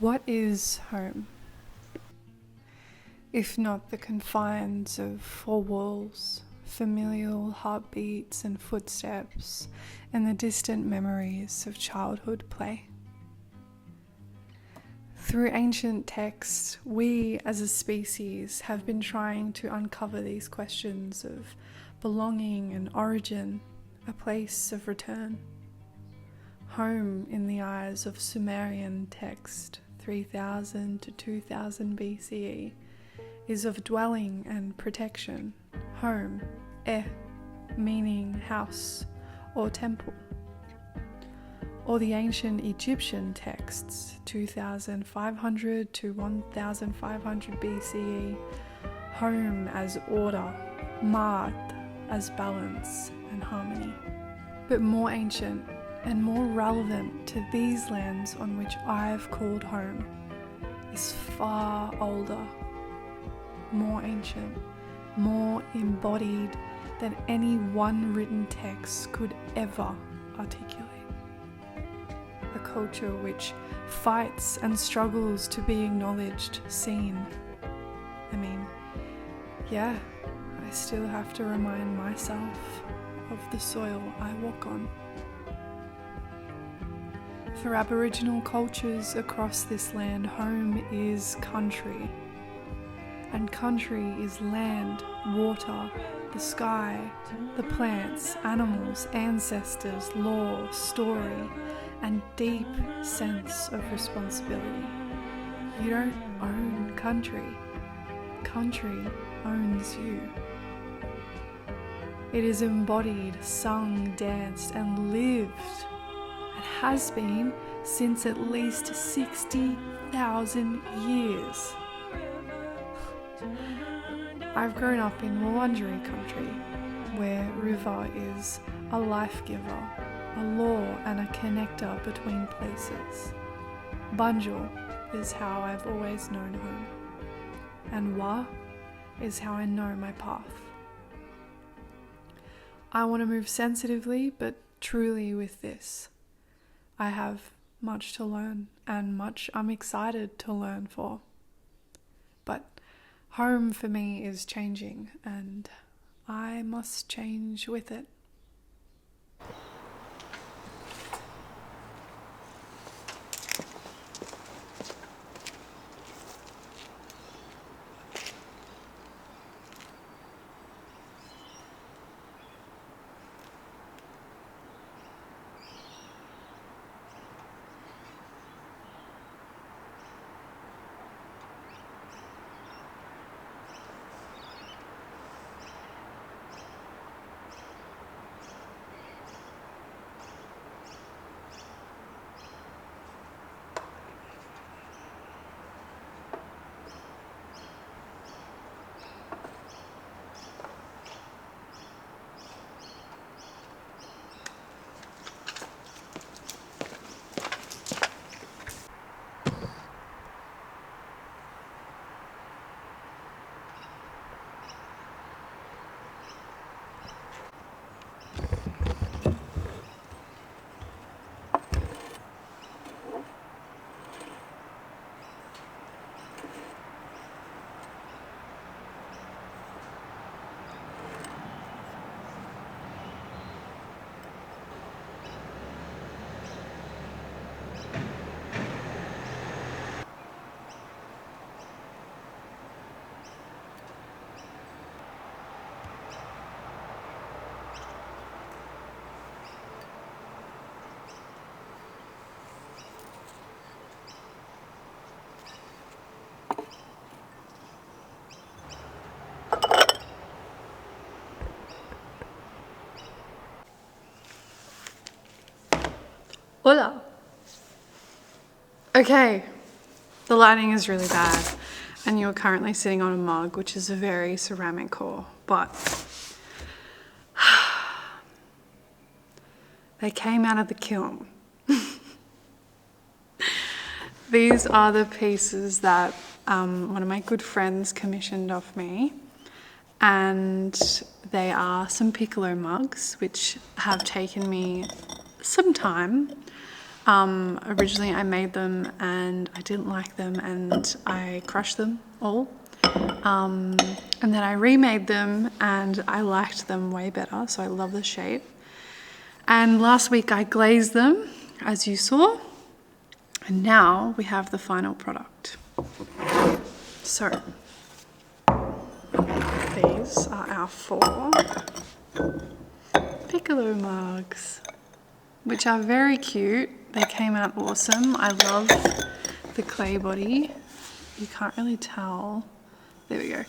What is home? If not the confines of four walls, familial heartbeats and footsteps, and the distant memories of childhood play. Through ancient texts, we as a species have been trying to uncover these questions of belonging and origin, a place of return. Home, in the eyes of Sumerian text 3000 to 2000 BCE, is of dwelling and protection. Home, meaning house or temple. Or the ancient Egyptian texts 2500 to 1500 BCE, home as order, Ma'at as balance and harmony. But more ancient and more relevant to these lands on which I've called home is far older, more ancient, more embodied than any one written text could ever articulate. A culture which fights and struggles to be acknowledged, seen. I still have to remind myself of the soil I walk on. For Aboriginal cultures across this land, home is country. And country is land, water, the sky, the plants, animals, ancestors, law, story, and deep sense of responsibility. You don't own country. Country owns you. It is embodied, sung, danced, and lived, and has been since at least 60,000 years. I've grown up in Wurundjeri country, where river is a life giver, a law and a connector between places. Bunjil is how I've always known home, and Wa is how I know my path. I want to move sensitively but truly with this. I have much to learn and much I'm excited to learn for. But home for me is changing and I must change with it. Hola. Okay, the lighting is really bad and you're currently sitting on a mug which is a very ceramic core, but they came out of the kiln. These are the pieces that one of my good friends commissioned off me, and they are some piccolo mugs which have taken me some time Originally I made them and I didn't like them and I crushed them all. And then I remade them and I liked them way better, so I love the shape. And last week I glazed them, as you saw, and now we have the final product. So these are our 4 piccolo mugs, which are very cute. They came out awesome. I love the clay body. You can't really tell. There we go.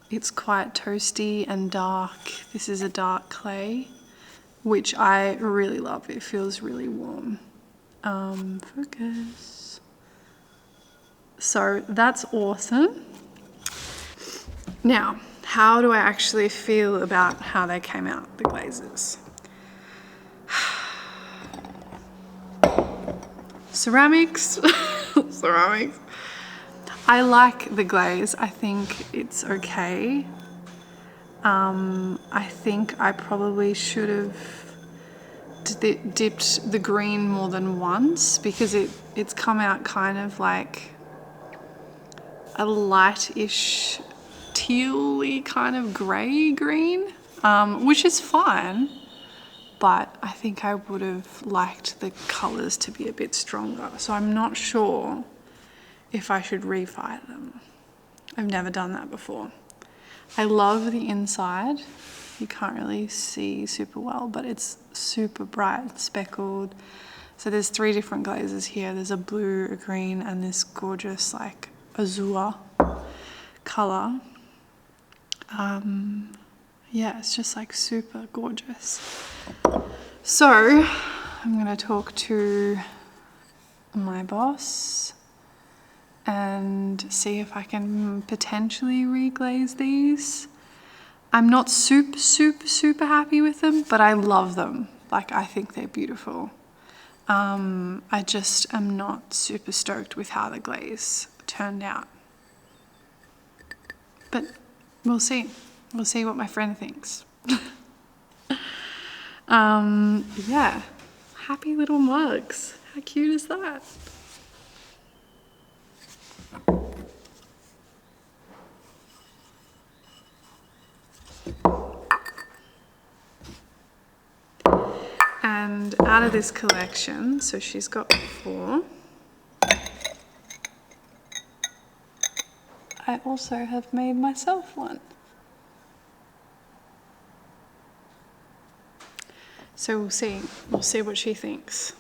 It's quite toasty and dark. This is a dark clay, which I really love. It feels really warm. Focus. So that's awesome. Now, how do I actually feel about how they came out, the glazes? Ceramics. Ceramics. I like the glaze. I think it's okay. I think I probably should have dipped the green more than once, because it's come out kind of like a lightish teal-y kind of grey green, which is fine, but I think I would have liked the colours to be a bit stronger. So I'm not sure if I should refire them. I've never done that before. I love the inside. You can't really see super well, but it's super bright, speckled. So there's 3 different glazes here. There's a blue, a green, and this gorgeous like azure color. Yeah, it's just like super gorgeous. So I'm gonna talk to my boss and see if I can potentially reglaze these. I'm not super happy with them, but I love them. Like, I think they're beautiful. I just am not super stoked with how the glaze turned out. But we'll see. We'll see what my friend thinks. Yeah, happy little mugs. How cute is that? And out of this collection, so she's got 4. I also have made myself one. So we'll see what she thinks.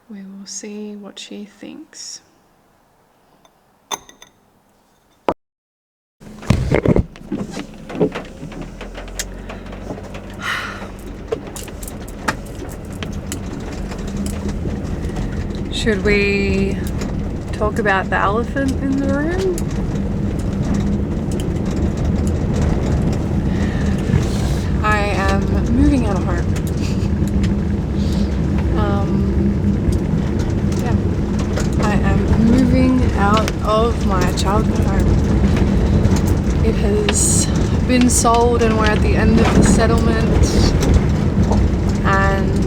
We will see what she thinks. Should we talk about the elephant in the room? I am moving out of home. Yeah, I am moving out of my childhood home. It has been sold and we're at the end of the settlement, and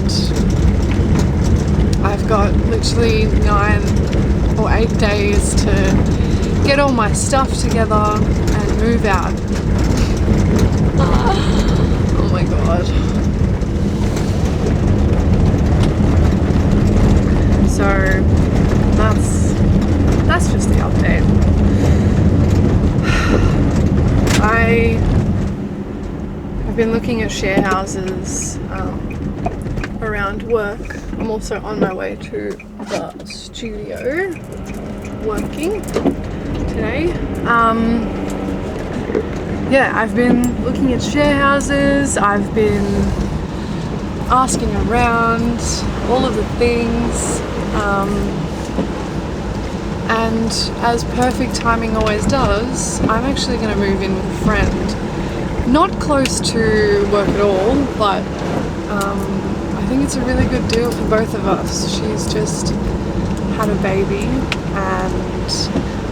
I've got literally 9 or 8 days to get all my stuff together and move out. Oh my god. So that's just the update. I've been looking at share houses around work. I'm also on my way to the studio working today. Yeah, I've been looking at share houses, I've been asking around, all of the things, and as perfect timing always does, I'm actually going to move in with a friend. Not close to work at all, but I think it's a really good deal for both of us. She's just had a baby and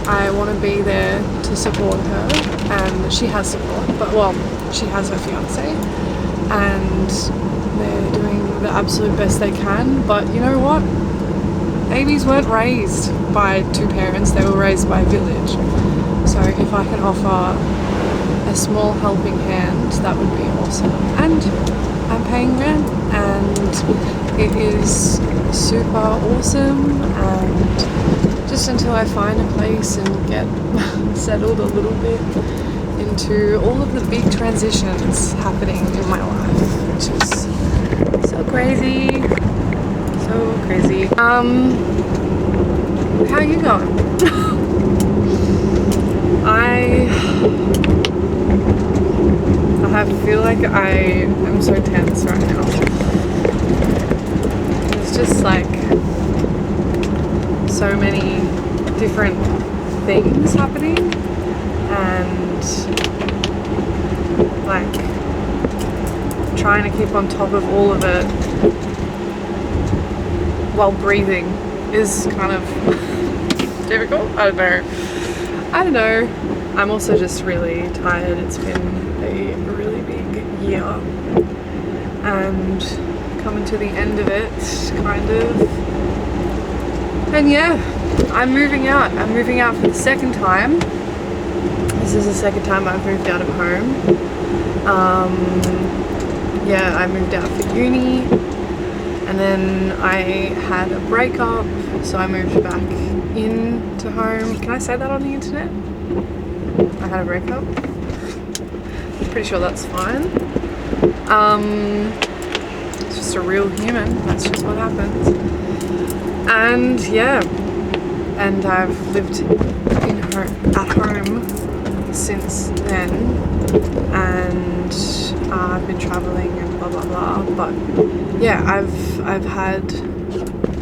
I want to be there to support her, and she has support, but well, she has her fiance and they're doing the absolute best they can. But you know what? Babies weren't raised by two parents, they were raised by a village. So if I can offer a small helping hand, that would be awesome. And I'm paying rent, and it is super awesome, and just until I find a place and get settled a little bit into all of the big transitions happening in my life, which is so crazy. So crazy. How are you going? I feel like I am so tense right now. It's just like so many different things happening, and like trying to keep on top of all of it while breathing is kind of difficult. I don't know. I'm also just really tired. It's been a really big year and coming to the end of it, kind of. And yeah, I'm moving out. I'm moving out for the second time. This is the second time I've moved out of home. Yeah, I moved out for uni, and then I had a breakup, so I moved back into home. Can I say that on the internet? I had a breakup. I'm pretty sure that's fine. It's just a real human. That's just what happens. And yeah, and I've lived at home since then, and I've been traveling and blah blah blah. But yeah, I've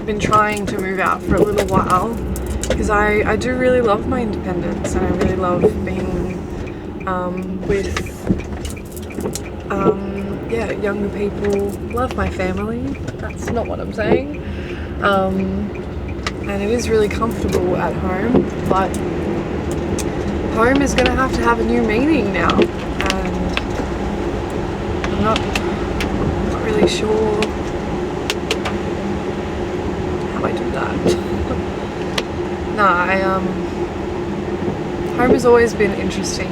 been trying to move out for a little while, because I do really love my independence, and I really love being with younger people. Love my family. That's not what I'm saying. And it is really comfortable at home, but home is going to have a new meaning now, and I'm not really sure how I do that. No, home has always been interesting,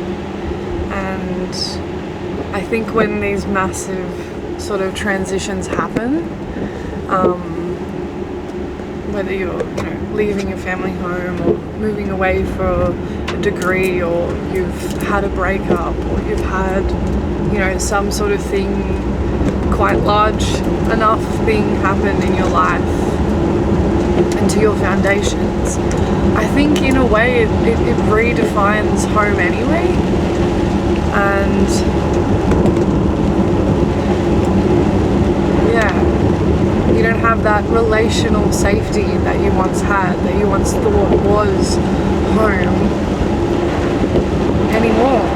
and I think when these massive sort of transitions happen, whether you're leaving your family home, or moving away for a degree, or you've had a breakup, or you've had some sort of thing quite large enough being happen in your life and to your foundations, I think in a way it redefines home anyway. And yeah, you don't have that relational safety that you once had, that you once thought was home anymore.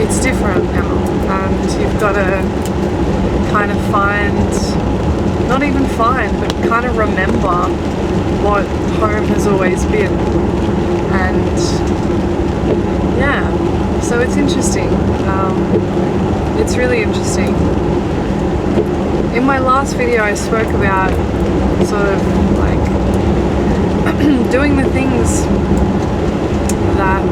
It's different now, and you've got to kind of not even find, but kind of remember what home has always been. And yeah, so it's interesting. It's really interesting. In my last video I spoke about sort of like doing the things that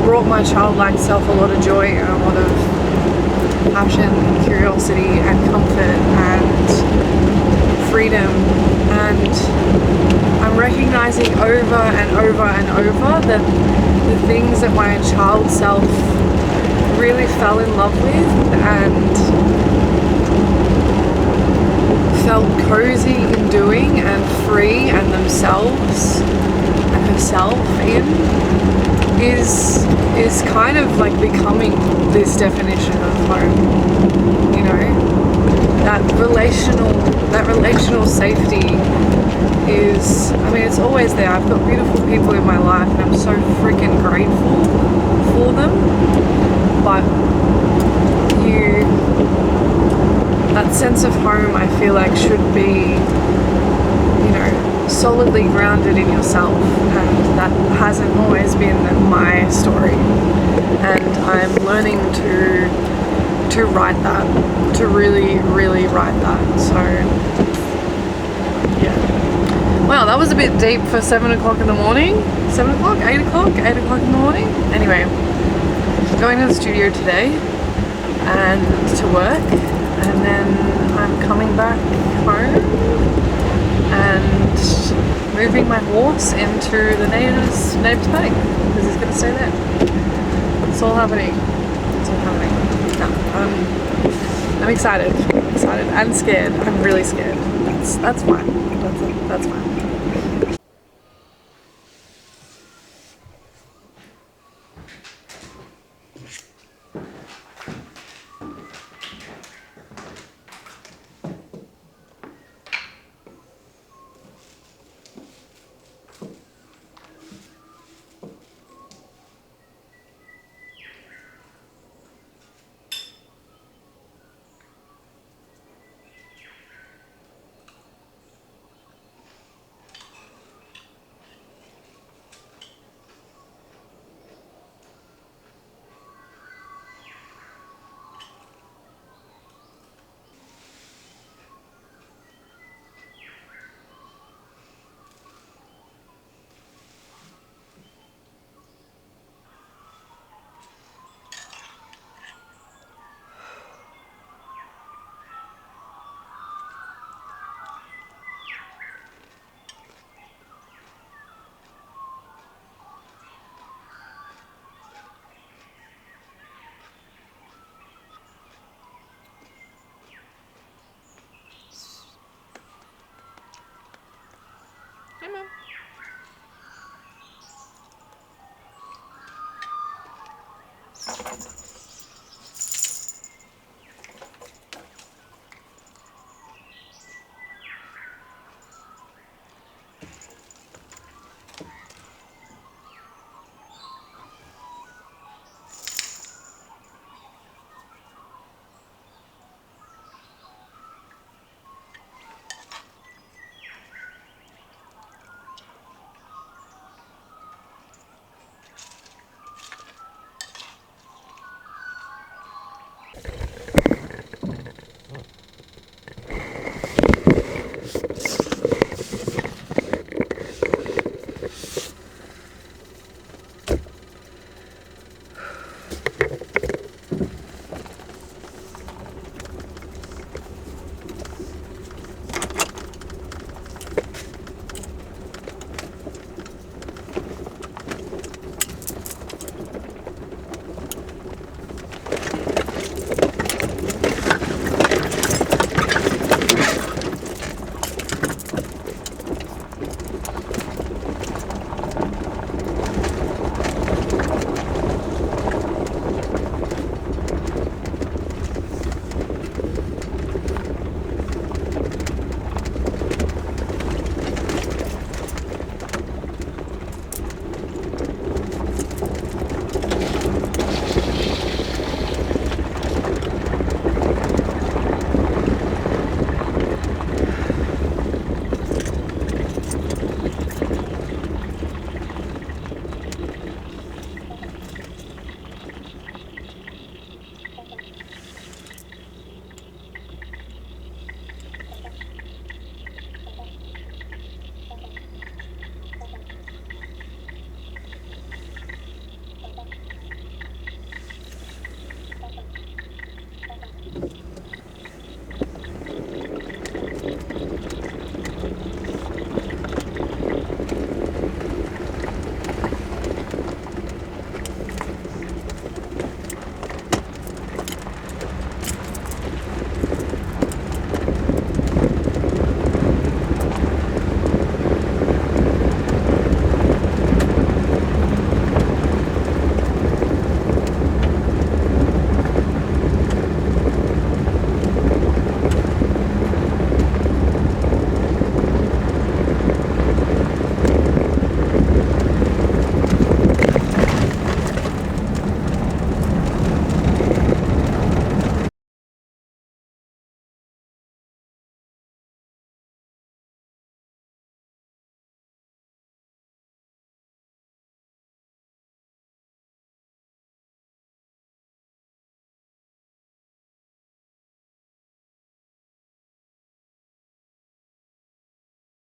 brought my childlike self a lot of joy and a lot of passion and curiosity and comfort and freedom, and I'm recognizing over and over and over that the things that my child self really fell in love with and felt cozy in doing and free and themselves and herself in is kind of like becoming this definition of home. That relational safety is, it's always there. I've got beautiful people in my life and I'm so freaking grateful for them, but that sense of home I feel like should be solidly grounded in yourself, and that hasn't always been my story, and I'm learning to to write that, to really write that. So yeah. Wow, that was a bit deep for 7 o'clock in the morning. 7 o'clock? 8 o'clock? 8 o'clock in the morning? Anyway, going to the studio today and to work, and then I'm coming back home and moving my horse into the neighbour's paddock because he's going to stay there. It's all happening. It's all happening. No, I'm excited. I'm excited and scared. I'm really scared. That's fine. That's fine.